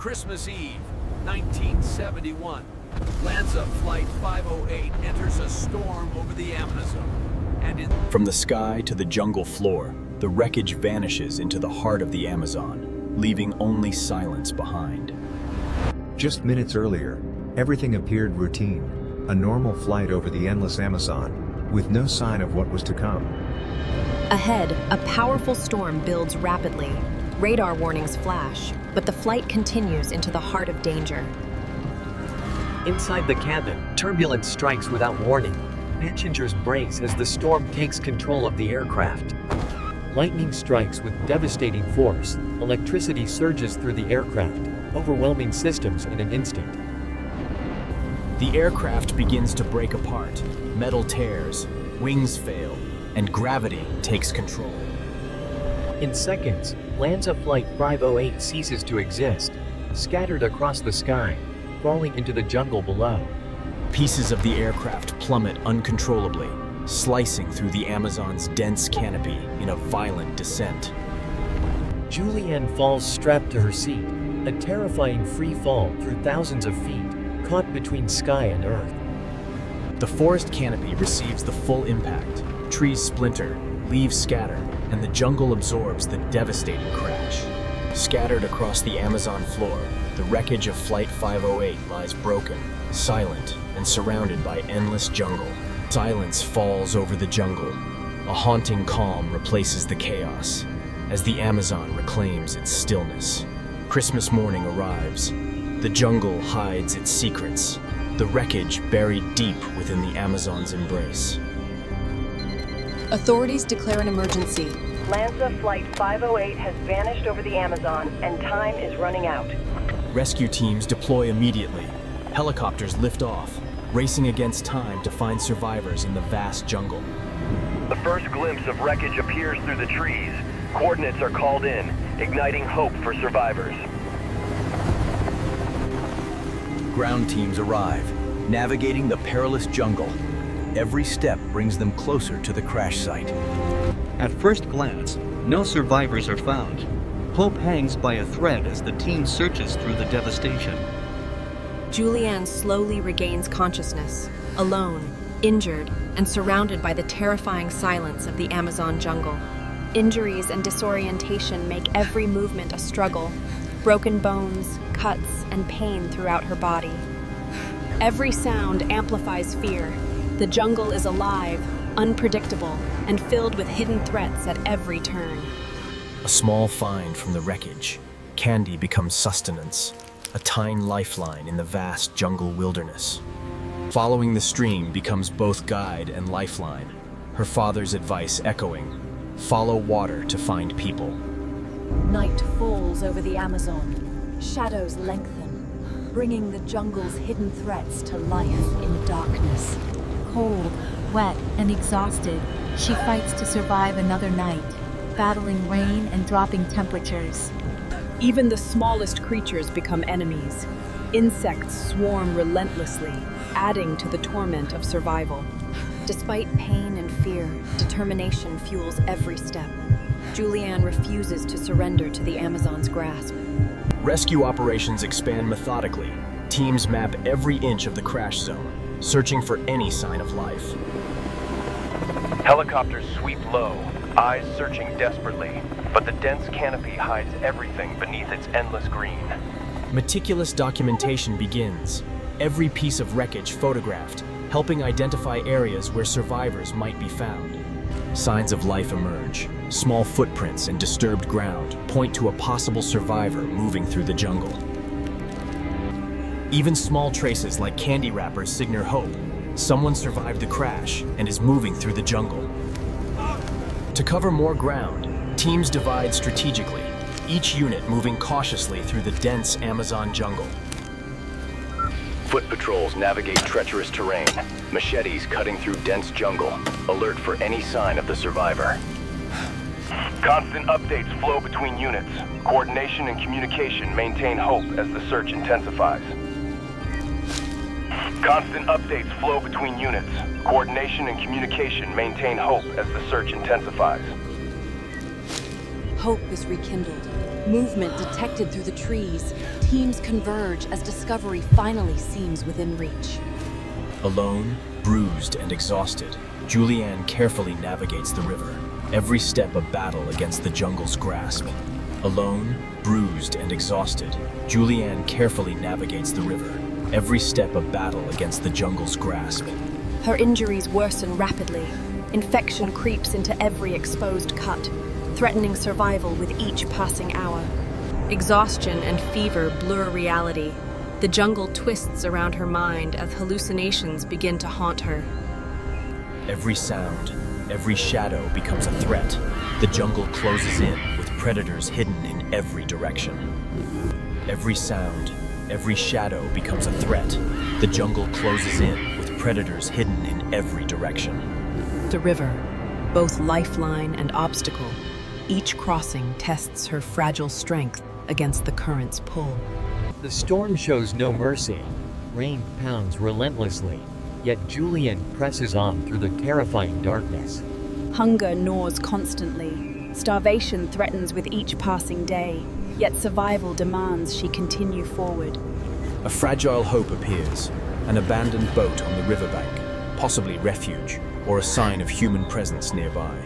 Christmas Eve, 1971. LANSA Flight 508 enters a storm over the Amazon. And From the sky to the jungle floor, the wreckage vanishes into the heart of the Amazon, leaving only silence behind. Just minutes earlier, everything appeared routine, a normal flight over the endless Amazon, with no sign of what was to come. Ahead, a powerful storm builds rapidly. Radar warnings flash, but the flight continues into the heart of danger. Inside the cabin, turbulence strikes without warning. Passengers brace as the storm takes control of the aircraft. Lightning strikes with devastating force. Electricity surges through the aircraft, overwhelming systems in an instant. The aircraft begins to break apart, metal tears, wings fail, and gravity takes control. In seconds, LANSA Flight 508 ceases to exist, scattered across the sky, falling into the jungle below. Pieces of the aircraft plummet uncontrollably, slicing through the Amazon's dense canopy in a violent descent. Julianne falls strapped to her seat, a terrifying free fall through thousands of feet, caught between sky and earth. The forest canopy receives the full impact. Trees splinter, leaves scatter, and the jungle absorbs the devastating crash. Scattered across the Amazon floor, the wreckage of Flight 508 lies broken, silent, and surrounded by endless jungle. Silence falls over the jungle. A haunting calm replaces the chaos as the Amazon reclaims its stillness. Christmas morning arrives. The jungle hides its secrets, the wreckage buried deep within the Amazon's embrace. Authorities declare an emergency. LANSA Flight 508 has vanished over the Amazon, and time is running out. Rescue teams deploy immediately. Helicopters lift off, racing against time to find survivors in the vast jungle. The first glimpse of wreckage appears through the trees. Coordinates are called in, igniting hope for survivors. ground teams arrive, navigating the perilous jungle. Every step brings them closer to the crash site. At first glance, no survivors are found. Hope hangs by a thread as the team searches through the devastation. Julianne slowly regains consciousness, alone, injured, and surrounded by the terrifying silence of the Amazon jungle. Injuries and disorientation make every movement a struggle. Broken bones, cuts, and pain throughout her body. Every sound amplifies fear. The jungle is alive, unpredictable, and filled with hidden threats at every turn. A small find from the wreckage, Candy becomes sustenance, a tiny lifeline in the vast jungle wilderness. Following the stream becomes both guide and lifeline, her father's advice echoing, follow water to find people. Night falls over the Amazon. Shadows lengthen, bringing the jungle's hidden threats to life in darkness. Cold, wet, and exhausted, she fights to survive another night, battling rain and dropping temperatures. Even the smallest creatures become enemies. Insects swarm relentlessly, adding to the torment of survival. Despite pain and fear, determination fuels every step. Julianne refuses to surrender to the Amazon's grasp. Rescue operations expand methodically. Teams map every inch of the crash zone, searching for any sign of life. Helicopters sweep low, eyes searching desperately, but the dense canopy hides everything beneath its endless green. Meticulous documentation begins, every piece of wreckage photographed, helping identify areas where survivors might be found. Signs of life emerge. Small footprints and disturbed ground point to a possible survivor moving through the jungle. Even small traces like candy wrappers signal hope. Someone survived the crash and is moving through the jungle. To cover more ground, teams divide strategically, each unit moving cautiously through the dense Amazon jungle. Foot patrols navigate treacherous terrain, machetes cutting through dense jungle, alert for any sign of the survivor. Constant updates flow between units. Coordination and communication maintain hope as the search intensifies. Constant updates flow between units. Coordination and communication maintain hope as the search intensifies. Hope is rekindled. Movement detected through the trees. Teams converge as discovery finally seems within reach. Alone, bruised, and exhausted, Julianne carefully navigates the river, every step a battle against the jungle's grasp. Alone, bruised, and exhausted, Julianne carefully navigates the river, every step a battle against the jungle's grasp. Her injuries worsen rapidly. Infection creeps into every exposed cut, threatening survival with each passing hour. Exhaustion and fever blur reality. The jungle twists around her mind as hallucinations begin to haunt her. Every sound, every shadow becomes a threat. The jungle closes in, with predators hidden in every direction. Every sound, every shadow becomes a threat. The jungle closes in, with predators hidden in every direction. The river, both lifeline and obstacle, each crossing tests her fragile strength against the current's pull. The storm shows no mercy. Rain pounds relentlessly, yet Julianne presses on through the terrifying darkness. Hunger gnaws constantly. Starvation threatens with each passing day, yet survival demands she continue forward. A fragile hope appears, an abandoned boat on the riverbank, possibly refuge, or a sign of human presence nearby.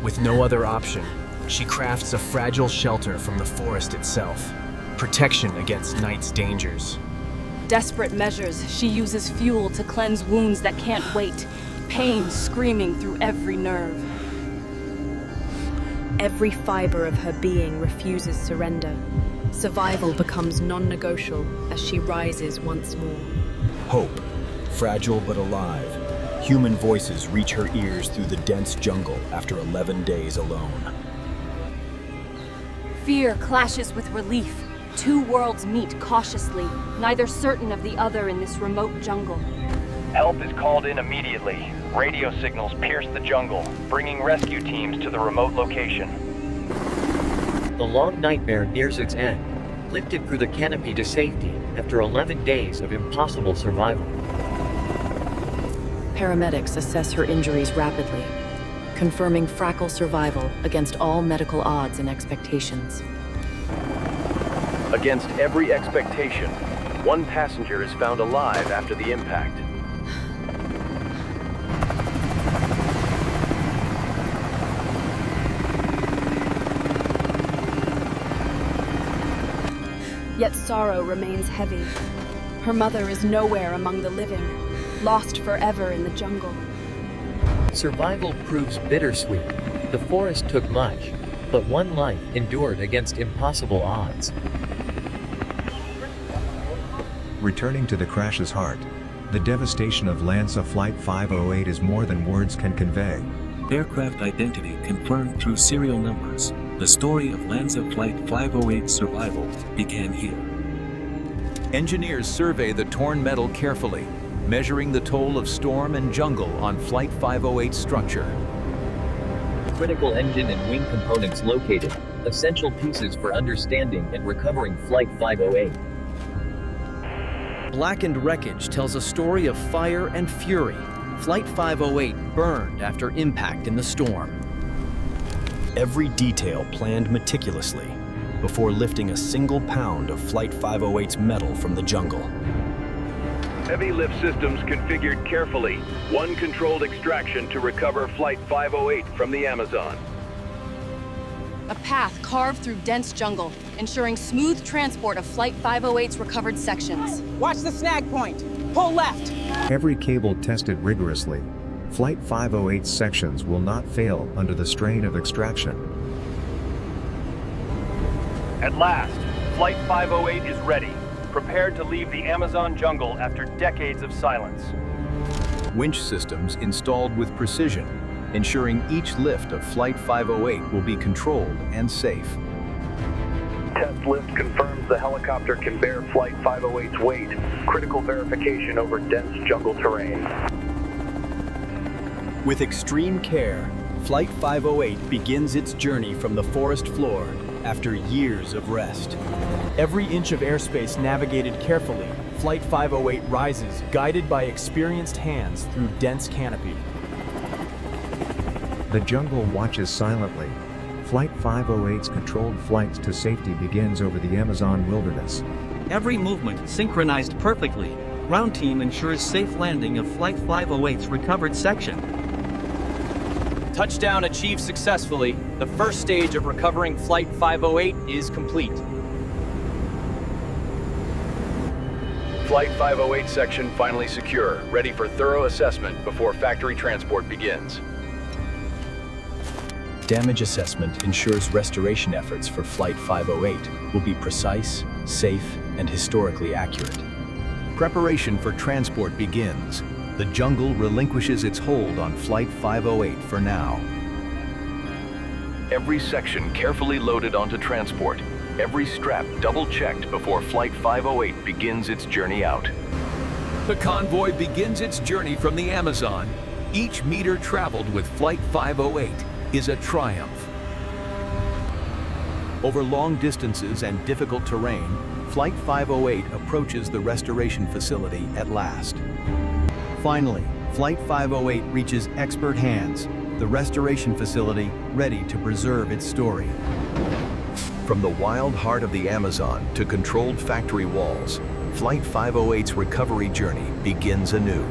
With no other option, she crafts a fragile shelter from the forest itself, protection against night's dangers. Desperate measures, she uses fuel to cleanse wounds that can't wait, pain screaming through every nerve. Every fiber of her being refuses surrender. Survival becomes non-negotiable as she rises once more. Hope, fragile but alive. Human voices reach her ears through the dense jungle after 11 days alone. Fear clashes with relief. Two worlds meet cautiously, neither certain of the other in this remote jungle. Help is called in immediately. Radio signals pierce the jungle, bringing rescue teams to the remote location. The long nightmare nears its end, lifted through the canopy to safety after 11 days of impossible survival. Paramedics assess her injuries rapidly, confirming fragile survival against all medical odds and expectations. Against every expectation, one passenger is found alive after the impact. Yet sorrow remains heavy. Her mother is nowhere among the living, lost forever in the jungle. Survival proves bittersweet. The forest took much, but one life endured against impossible odds. Returning to the crash's heart, the devastation of LANSA Flight 508 is more than words can convey. Aircraft identity confirmed through serial numbers. The story of LANSA Flight 508's survival began here. Engineers survey the torn metal carefully, measuring the toll of storm and jungle on Flight 508's structure. Critical engine and wing components located, essential pieces for understanding and recovering Flight 508. Blackened wreckage tells a story of fire and fury. Flight 508 burned after impact in the storm. Every detail planned meticulously before lifting a single pound of Flight 508's metal from the jungle. Heavy lift systems configured carefully. One controlled extraction to recover Flight 508 from the Amazon. A path carved through dense jungle, ensuring smooth transport of Flight 508's recovered sections. Watch the snag point. Pull left. Every cable tested rigorously. Flight 508's sections will not fail under the strain of extraction. At last, Flight 508 is ready, prepared to leave the Amazon jungle after decades of silence. Winch systems installed with precision, ensuring each lift of Flight 508 will be controlled and safe. Test lift confirms the helicopter can bear Flight 508's weight. Critical verification over dense jungle terrain. With extreme care, Flight 508 begins its journey from the forest floor after years of rest. Every inch of airspace navigated carefully, Flight 508 rises, guided by experienced hands through dense canopy. The jungle watches silently. Flight 508's controlled flights to safety begins over the Amazon wilderness. Every movement synchronized perfectly. Ground team ensures safe landing of Flight 508's recovered section. Touchdown achieved successfully. The first stage of recovering Flight 508 is complete. Flight 508 section finally secure, ready for thorough assessment before factory transport begins. Damage assessment ensures restoration efforts for Flight 508 will be precise, safe, and historically accurate. Preparation for transport begins. The jungle relinquishes its hold on Flight 508 for now. Every section carefully loaded onto transport. Every strap double-checked before Flight 508 begins its journey out. The convoy begins its journey from the Amazon. Each meter traveled with Flight 508 is a triumph. Over long distances and difficult terrain, Flight 508 approaches the restoration facility at last. Finally, Flight 508 reaches expert hands, the restoration facility ready to preserve its story. From the wild heart of the Amazon to controlled factory walls, Flight 508's recovery journey begins anew.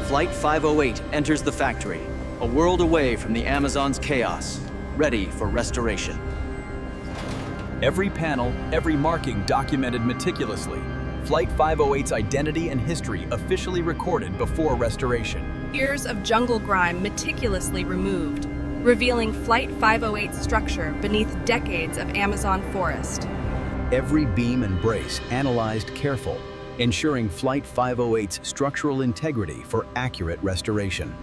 Flight 508 enters the factory, a world away from the Amazon's chaos, ready for restoration. Every panel, every marking documented meticulously. Flight 508's identity and history officially recorded before restoration. Years of jungle grime meticulously removed, revealing Flight 508's structure beneath decades of Amazon forest. Every beam and brace analyzed careful, ensuring Flight 508's structural integrity for accurate restoration.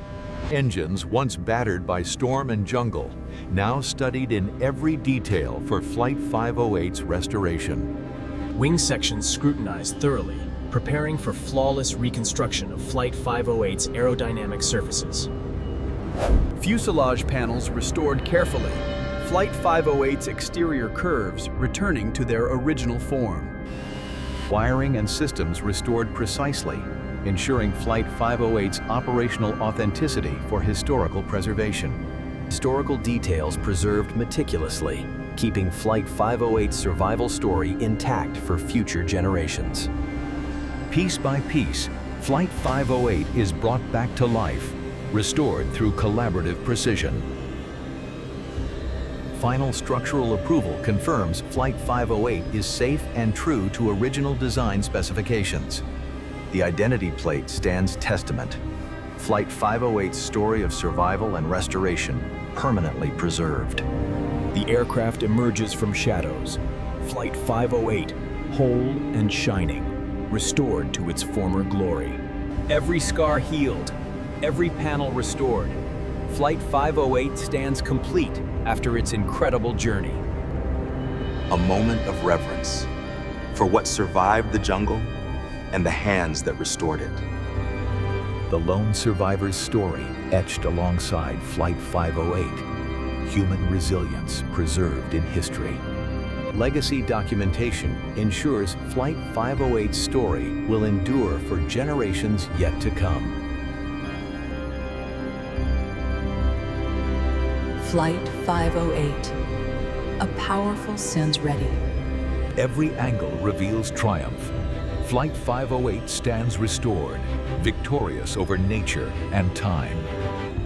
Engines once battered by storm and jungle, now studied in every detail for Flight 508's restoration. Wing sections scrutinized thoroughly, preparing for flawless reconstruction of Flight 508's aerodynamic surfaces. Fuselage panels restored carefully, Flight 508's exterior curves returning to their original form. Wiring and systems restored precisely, ensuring Flight 508's operational authenticity for historical preservation. Historical details preserved meticulously, keeping Flight 508's survival story intact for future generations. Piece by piece, Flight 508 is brought back to life, restored through collaborative precision. Final structural approval confirms Flight 508 is safe and true to original design specifications. The identity plate stands testament. Flight 508's story of survival and restoration permanently preserved. The aircraft emerges from shadows. Flight 508, whole and shining, restored to its former glory. Every scar healed, every panel restored. Flight 508 stands complete after its incredible journey. A moment of reverence for what survived the jungle and the hands that restored it. The lone survivor's story etched alongside Flight 508. Human resilience preserved in history. Legacy documentation ensures Flight 508's story will endure for generations yet to come. Flight 508. A powerful sends ready. Every angle reveals triumph. Flight 508 stands restored, victorious over nature and time.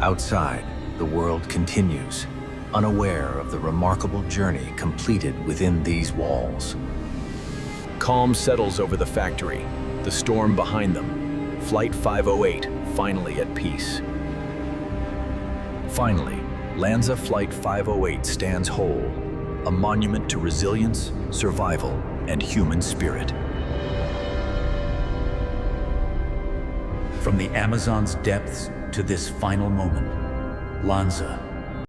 Outside, the world continues, unaware of the remarkable journey completed within these walls. Calm settles over the factory, the storm behind them. Flight 508 finally at peace. Finally, LANSA Flight 508 stands whole, a monument to resilience, survival, and human spirit. From the Amazon's depths to this final moment, LANSA